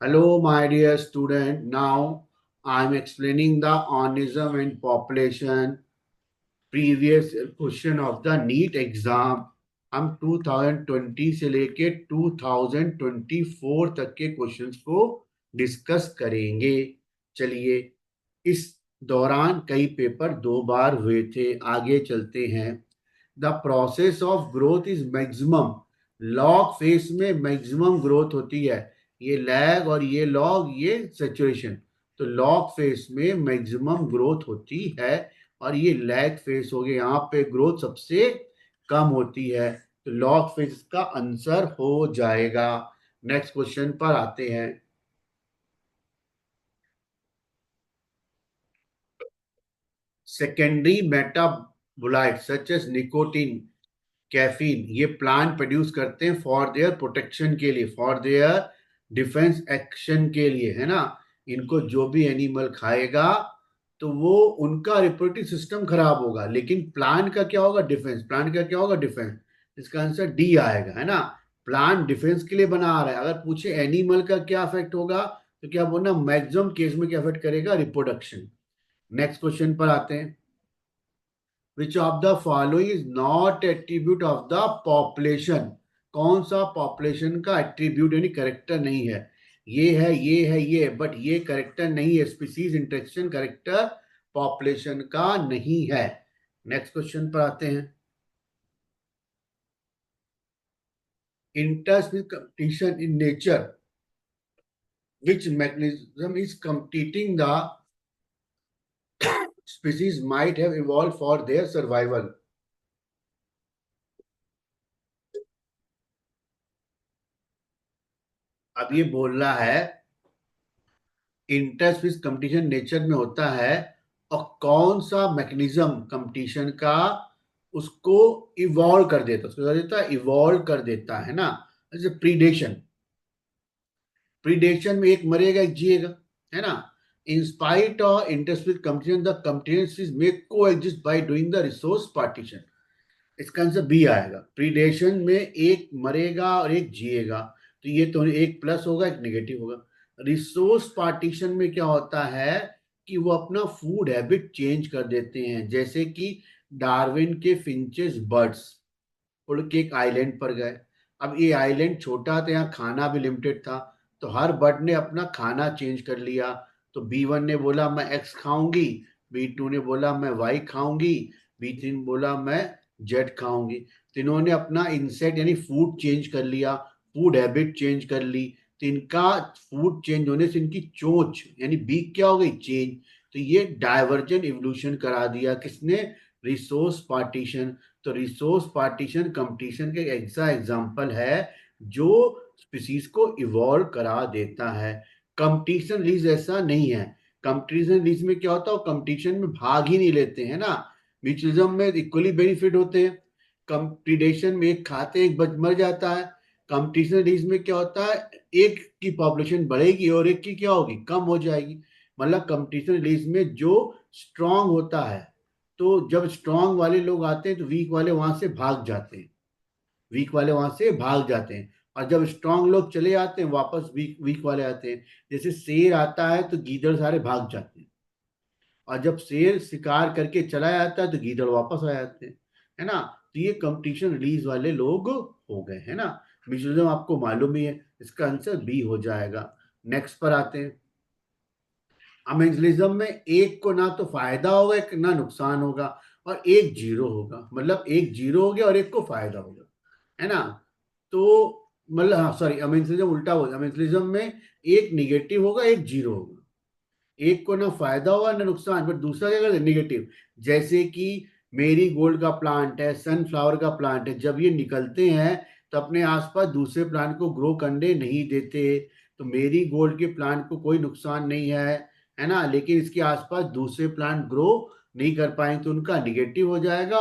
Hello, my dear student. Now I'm explaining the organism and population previous question of the NEET exam. हम 2020 से लेके 2024 तक के questions को डिस्कस करेंगे. चलिए, इस दौरान कई पेपर 2 बार हुए थे. आगे चलते हैं. The process of growth is maximum. Log phase में मैक्सिमम ग्रोथ होती है. ये लैग और ये लॉग, ये सेचुरेशन. तो लॉग फेज में मैक्सिमम ग्रोथ होती है और ये लैग फेज हो गया, यहाँ पे ग्रोथ सबसे कम होती है. तो लॉग फेज का आंसर हो जाएगा. नेक्स्ट क्वेश्चन पर आते हैं. Secondary metabolite such as nicotine, caffeine, ये प्लांट प्रोड्यूस करते हैं फॉर देयर प्रोटेक्शन के लिए, फॉर देयर डिफेंस एक्शन के लिए, है ना. इनको जो भी एनिमल खाएगा तो वो उनका रिप्रोडक्टिव सिस्टम खराब होगा, लेकिन प्लांट का क्या होगा? डिफेंस. प्लांट का क्या होगा? डिफेंस. इसका आंसर डी आएगा, है ना. प्लांट डिफेंस के लिए बना रहा है. अगर पूछे एनिमल का क्या इफेक्ट होगा तो क्या बोलना? मैक्सिमम केस में क्या इफेक्ट करेगा? रिप्रोडक्शन. नेक्स्ट क्वेश्चन पर आते हैं. Which of the following is not attribute of the population? कौन सा पॉपुलेशन का एट्रीब्यूट यानी करेक्टर नहीं है? ये है, ये है, ये, बट ये करेक्टर नहीं है. स्पीसीज इंटरेक्शन करेक्टर पॉपुलेशन का नहीं है. नेक्स्ट क्वेश्चन पर आते हैं. Interspecies competition in nature, which mechanism is competing the species might have evolved for their survival? अब ये बोल रहा है इंटरस्पीस कंपटीशन नेचर में होता है और कौन सा मैकेनिज्म कंपटीशन का उसको इवॉल्व कर देता, उसको कर देता है, इवॉल्व कर देता है ना. जैसे प्रीडेशन. प्रीडेशन में एक मरेगा एक जिएगा, है ना. In spite of interspecies competition the competition may coexist by doing the resource partition. इसका आंसर बी आएगा. प्रीडेशन में एक मरेगा और एक जिएगा, तो ये तो एक प्लस होगा एक नेगेटिव होगा. रिसोर्स पार्टीशन में क्या होता है कि वो अपना फूड हैबिट चेंज कर देते हैं. जैसे कि डार्विन के फिंचेस बर्ड्स उड़ के एक आइलैंड पर गए. अब ये आइलैंड छोटा था, यहाँ खाना भी लिमिटेड था, तो हर बर्ड ने अपना खाना चेंज कर लिया. तो बी1 ने बोला मैं एक्स खाऊंगी, बी2 ने बोला मैं वाई खाऊंगी, बी3 ने बोला मैं जेड खाऊंगी. तो इन्होंने अपना इंसेक्ट यानी फूड चेंज कर लिया, फूड हैबिट चेंज कर ली. तो इनका फूड चेंज होने से इनकी चोंच यानी बीक क्या हो गई? चेंज. तो ये डाइवर्जेंट इवोल्यूशन करा दिया. किसने? Resource partition. तो रिसोर्स पार्टीशन कंपटीशन के ऐसा एग्जाम्पल है जो स्पीसीज को इवॉल्व करा देता है. कंपटीशन रिलीज ऐसा नहीं है. कंपटीशन रिलीज में क्या होता है? कंपटीशन में भाग ही नहीं लेते हैं ना. म्यूचुअलिज्म में इक्वली बेनिफिट होते हैं. कंपटीशन में एक खाते एक बच मर जाता है. कंपटीशन रिलीज में क्या होता है? एक की पॉपुलेशन बढ़ेगी और एक की क्या होगी? कम हो जाएगी. मतलब कंपटीशन रिलीज में जो स्ट्रांग होता है, तो जब स्ट्रांग वाले लोग आते हैं तो वीक वाले वहां से भाग जाते हैं. वीक वाले वहां से भाग जाते हैं. और जब स्ट्रांग लोग चले आते हैं वापस वीक वीक वाले आते हैं. जैसे शेर आता है तो गीदड़ सारे भाग जाते हैं, और जब शेर शिकार करके चला जाता है तो गीदड़ वापस आ जाते हैं, है ना. तो ये कंपटीशन रिलीज वाले लोग हो गए, है ना. म्यूचुअलिज्म आपको मालूम ही है. इसका आंसर बी हो जाएगा. नेक्स्ट पर आते हैं. अमेंजलिज्म में एक को ना तो फायदा होगा एक ना नुकसान होगा, और एक जीरो होगा. मतलब एक जीरो हो गया और एक को फायदा होगा, है ना. तो मतलब हाँ सॉरी, अमेंजलिज्म उल्टा होगा. अमेंजलिज्म में एक निगेटिव होगा एक जीरो होगा. एक को ना फायदा होगा ना नुकसान, बट दूसरा क्या करेगा? निगेटिव. जैसे कि मेरी गोल्ड का प्लांट है, सनफ्लावर का प्लांट है, जब ये निकलते हैं तो अपने आसपास दूसरे प्लांट को ग्रो करने नहीं देते. तो मेरी गोल्ड के प्लांट को कोई नुकसान नहीं है ना. लेकिन इसके आसपास दूसरे प्लांट ग्रो नहीं कर पाएंगे तो उनका निगेटिव हो जाएगा.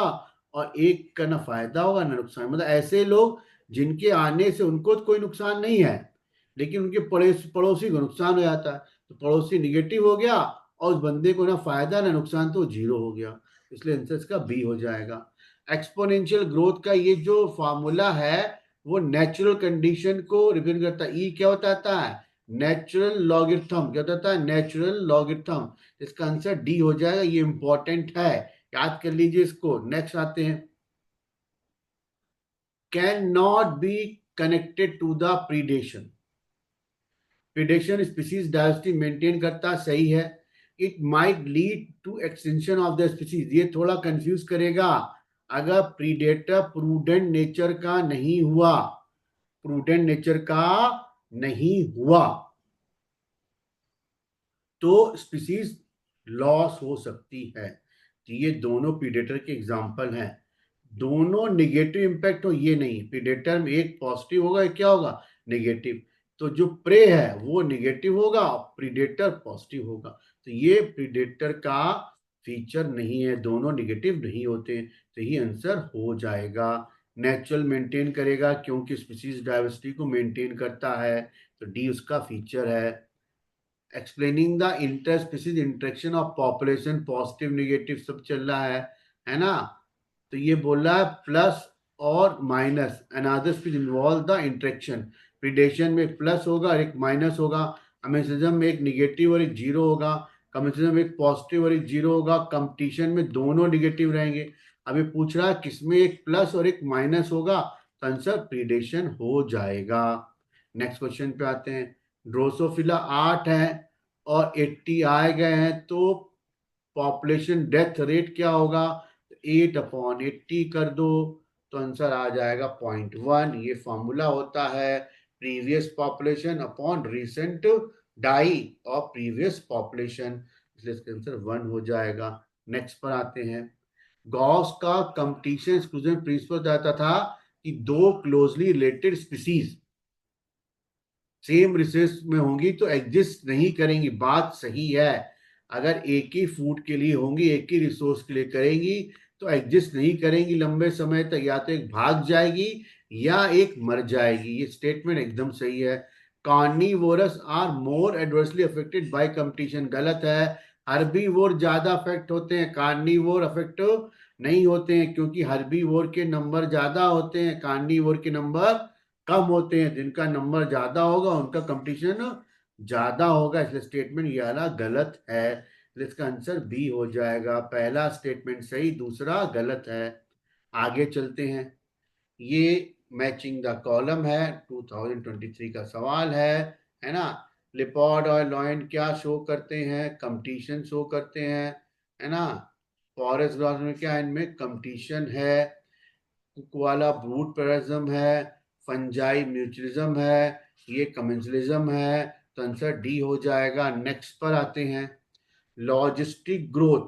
और एक का ना फायदा होगा ना नुकसान. मतलब ऐसे लोग जिनके आने से उनको तो कोई नुकसान नहीं है, लेकिन उनके पड़ोसी को नुकसान हो जाता है. तो पड़ोसी निगेटिव हो गया और उस बंदे को ना फायदा ना नुकसान, तो जीरो हो गया. इसलिए आंसर इसका बी हो जाएगा. एक्सपोनेंशियल ग्रोथ का ये जो फार्मूला है वो नेचुरल कंडीशन को रिप्रेजेंट करता है. ई क्या बताता है? नेचुरल लॉगरिथम क्या होता है? Natural logarithm. इसका आंसर डी हो जाएगा, ये इंपॉर्टेंट है, याद कर लीजिए इसको। नेक्स्ट आते हैं, can not be connected to the predation. Predation species diversity maintain करता, सही है। It might lead to extension of the species, ये थोड़ा कंफ्यूज करेगा। अगर प्रीडेटर प्रूडेंट नेचर का नहीं हुआ, प्रूडेंट नेचर का नहीं हुआ, तो स्पीसीज लॉस हो सकती है। तो ये दोनों प्रीडेटर के एग्जाम्पल हैं। दोनों निगेटिव इंपैक्ट हो, ये नहीं। प्रीडेटर में एक पॉजिटिव होगा, एक क्या होगा? नेगेटिव। तो जो प्रे है वो नेगेटिव होगा, प्रीडेटर पॉजिटिव होगा। तो ये प्रीडेटर का फीचर नहीं है, दोनों नेगेटिव नहीं होते। तो ये आंसर हो जाएगा। नेचुरल मेंटेन करेगा क्योंकि स्पीसीज डाइवर्सिटी को मेंटेन करता है, तो डी उसका फीचर है। Explaining the inter species interaction of population, positive negative सब चल रहा है ना। तो ये बोल रहा है प्लस और minus, another species involve the interaction. Predation में एक प्लस होगा और एक माइनस होगा, अमेसिज्म में एक निगेटिव और एक जीरो होगा, कम्युनिज्म में एक पॉजिटिव और एक जीरो होगा, कंपटीशन में दोनों निगेटिव रहेंगे। अभी पूछ रहा है किसमें एक प्लस और एक माइनस होगा, तो आंसर प्रीडेशन हो जाएगा। नेक्स्ट क्वेश्चन पे आते हैं। ड्रोसोफिला 8 है और 80 आए गए हैं, तो पॉपुलेशन डेथ रेट क्या होगा? 8/80 कर दो, तो आंसर आ जाएगा 0.1। ये फॉर्मूला होता है previous population upon recent die of previous population, इसलिए इसका आंसर 1 हो जाएगा। नेक्स्ट पर आते हैं। गॉस का कंपटीशन एक्सक्लूजन प्रिंसिपल जाता था कि दो closely related species same resource में होंगी तो एग्जिस्ट नहीं करेंगी, बात सही है। अगर एक ही फूड के लिए होंगी, एक ही रिसोर्स के लिए करेंगी, तो एग्जिस्ट नहीं करेंगी लंबे समय तक, या तो एक भाग जाएगी या एक मर जाएगी। ये स्टेटमेंट एकदम सही है। Carnivorous are more adversely affected by competition, गलत है। हर्बीवोर ज्यादा अफेक्ट होते हैं, कार्निवोर अफेक्ट नहीं होते हैं, क्योंकि हर्बीवोर के नंबर ज्यादा होते हैं, कार्निवोर के नंबर कम होते हैं। जिनका नंबर ज्यादा होगा उनका कंपटीशन ज्यादा होगा, इसलिए स्टेटमेंट ये वाला गलत है। इसका आंसर बी हो जाएगा। पहला स्टेटमेंट सही, दूसरा गलत है। आगे चलते हैं। ये मैचिंग द कॉलम है, 2023 का सवाल है ना। लिपॉड और लॉयन क्या शो करते हैं? कंपटीशन शो करते हैं, है ना। फॉरेस्ट ग्रास में क्या, इनमें कंपटीशन है। कुकुआला ब्रूट पेरिज्म है, फंजाई म्यूचुअलिज्म है, ये कमेंसलिज्म है, तो आंसर डी हो जाएगा। नेक्स्ट पर आते हैं। लॉजिस्टिक ग्रोथ,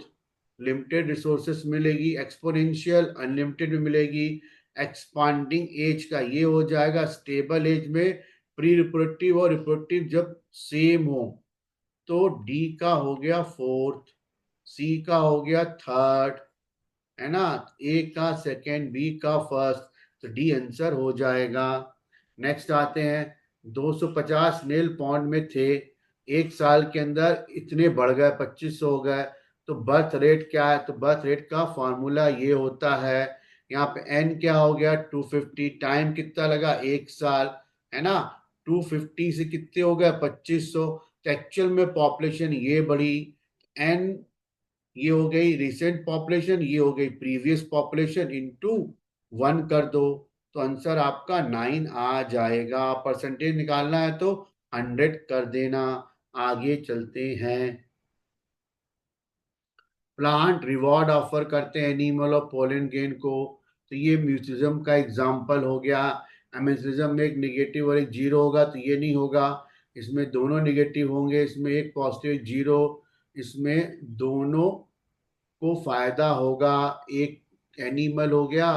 लिमिटेड रिसोर्सेस मिलेगी, एक्सपोनेंशियल अनलिमिटेड में मिलेगी। एक्सपांडिंग एज का ये हो जाएगा, स्टेबल एज में प्री रिप्रोडक्टिव और रिप्रोडक्टिव जब सेम हो, तो डी का हो गया फोर्थ, सी का हो गया थर्ड, है ना। ए का सेकेंड, बी का फर्स्ट, तो डी आंसर हो जाएगा। नेक्स्ट आते हैं। 250 नील पॉन्ड में थे, एक साल के अंदर इतने बढ़ गए, 2500 हो गए। तो बर्थ रेट क्या है? तो बर्थ रेट का फॉर्मूला ये होता है, यहाँ पे एन क्या हो गया? 250। टाइम कितना लगा? एक साल, है ना। 250 से कितने हो गए? 2500। तो एक्चुअल में पॉपुलेशन ये बढ़ी, एन ये हो गई रिसेंट पॉपुलेशन, ये हो गई प्रीवियस पॉपुलेशन, इनटू 1 कर दो, तो आंसर आपका 9 आ जाएगा। परसेंटेज निकालना है तो 100 कर देना। आगे चलते हैं। प्लांट रिवॉर्ड ऑफर करते हैं एनिमल और पोलन गेन को, तो ये म्यूसिज्म का एग्जाम्पल हो गया। एमेसिज्म में एक निगेटिव और एक जीरो होगा, तो ये नहीं होगा। इसमें दोनों निगेटिव होंगे, इसमें एक पॉजिटिव एक जीरो, इसमें दोनों को फायदा होगा। एक एनिमल हो गया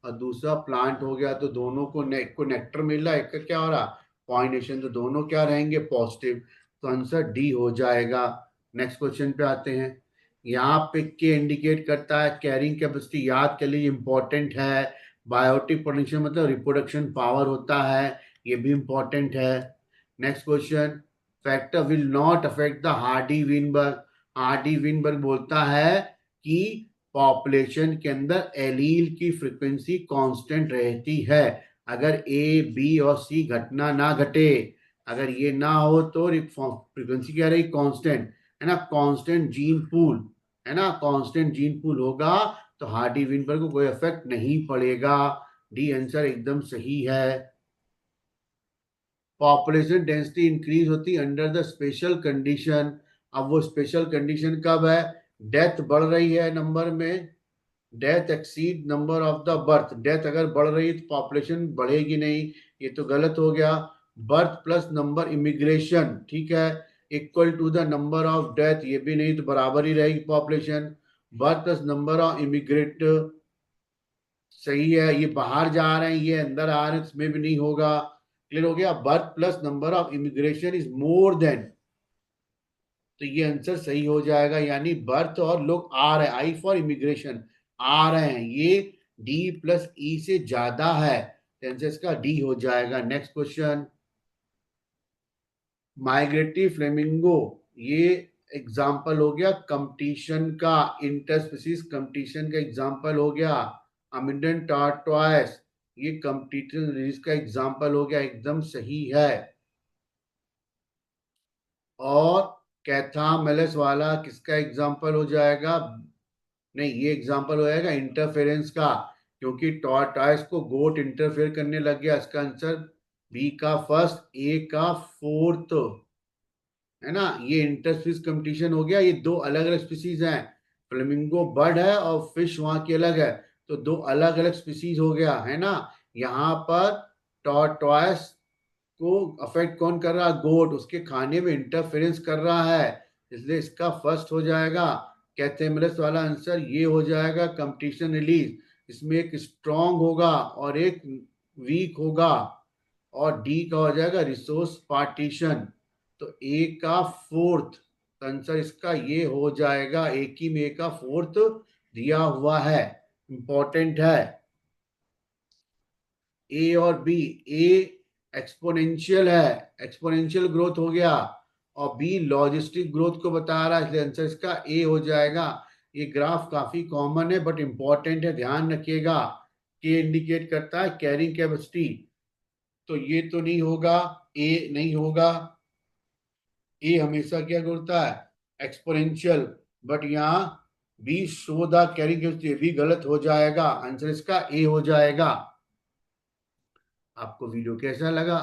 और दूसरा प्लांट हो गया, तो दोनों को नेक्टर मिल रहा है, एक का क्या हो रहा? पॉलिनेशन, तो दोनों क्या रहेंगे? पॉजिटिव, तो आंसर डी हो जाएगा। नेक्स्ट क्वेश्चन पे आते हैं। यहाँ पे के इंडिकेट करता है कैरिंग कैपेसिटी, याद के लिए इंपॉर्टेंट है। बायोटिक पोटेंशियल मतलब रिप्रोडक्शन पावर होता है, ये भी इंपॉर्टेंट है। Next question. Factor will not affect the Hardy Weinberg, Hardy Weinberg बोलता है कि पॉपुलेशन के अंदर एलील की फ्रीक्वेंसी कांस्टेंट रहती है। अगर ए बी और सी घटना ना घटे, अगर ये ना हो तो फ्रीक्वेंसी क्या रही, कांस्टेंट, है ना, कांस्टेंट जीन पूल, है ना, कांस्टेंट जीन पूल होगा तो हार्डी मीन पर को कोई इफेक्ट नहीं पड़ेगा। डी आंसर एकदम सही है। पॉपुलेशन डेंसिटी इंक्रीज होती अंडर द स्पेशल कंडीशन। अब वो स्पेशल कंडीशन कब है, डेथ बढ़ रही है नंबर में, death exceed number of the birth, death अगर बढ़ रही है तो पॉपुलेशन बढ़ेगी नहीं, ये तो गलत हो गया। बर्थ प्लस नंबर इमिग्रेशन, ठीक है, equal to the number of death, ये भी नहीं, तो बराबर ही रहेगी population. Birth plus number of immigrate, सही है, ये बाहर जा रहे हैं ये अंदर आ रहे हैं, इसमें भी नहीं होगा। क्लियर हो गया, birth plus number of immigration is more than, तो ये आंसर सही हो जाएगा, यानी बर्थ और लोग आ रहे हैं, आई फॉर इमिग्रेशन, आ रहे हैं, ये डी प्लस ई से ज्यादा है, तो आंसर इसका डी हो जाएगा। नेक्स्ट क्वेश्चन, माइग्रेटरी फ्लेमिंगो, ये एग्जाम्पल हो गया कंपटीशन का, इंटरस्पीसीज कंपटीशन का एग्जाम्पल हो गया। अमिंडन टार्टवाइस, ये कंपटीशन का एग्जाम्पल हो गया, एकदम सही है। और कैथामेलस वाला किसका एग्जाम्पल हो जाएगा, नहीं ये एग्जाम्पल हो जाएगा इंटरफेरेंस का, क्योंकि टॉर्टॉइस को गोट इंटरफेयर करने लग गया, इसका आंसर बी का फर्स्ट, ए का फोर्थ, है ना, ये इंटरस्पीस कंपटीशन हो गया, ये दो अलग अलग स्पीसीज हैं, फ्लेमिंगो बर्ड है और फिश वहां की अलग है, तो दो अलग अलग स्पीसीज हो गया, है ना। यहाँ पर टॉर्टॉइस को अफेक्ट कौन कर रहा है, गोट, उसके खाने में इंटरफेरेंस कर रहा है, इसलिए इसका फर्स्ट हो जाएगा। कैथेमरस वाला आंसर ये हो जाएगा, कंपटीशन रिलीज, इसमें एक स्ट्रॉन्ग होगा और एक वीक होगा, और डी का हो जाएगा रिसोर्स पार्टीशन, तो ए का फोर्थ आंसर इसका ये हो जाएगा, एक ही में ए का फोर्थ दिया हुआ है, इंपॉर्टेंट है। ए और बी, ए एक्सपोनेंशियल है, एक्सपोनेंशियल ग्रोथ हो गया, और बी लॉजिस्टिक ग्रोथ को बता रहा है, इसलिए आंसर इसका ए हो जाएगा। ये ग्राफ काफी कॉमन है बट इंपॉर्टेंट है, ध्यान रखिएगा। के इंडिकेट करता है कैरिंग कैपेसिटी, तो ये तो नहीं होगा, ए नहीं होगा, ए हमेशा क्या करता है, एक्सपोनेंशियल, बट यहाँ B show the carrying capacity भी गलत हो जाएगा, आंसर इसका ए हो जाएगा। आपको वीडियो कैसा लगा?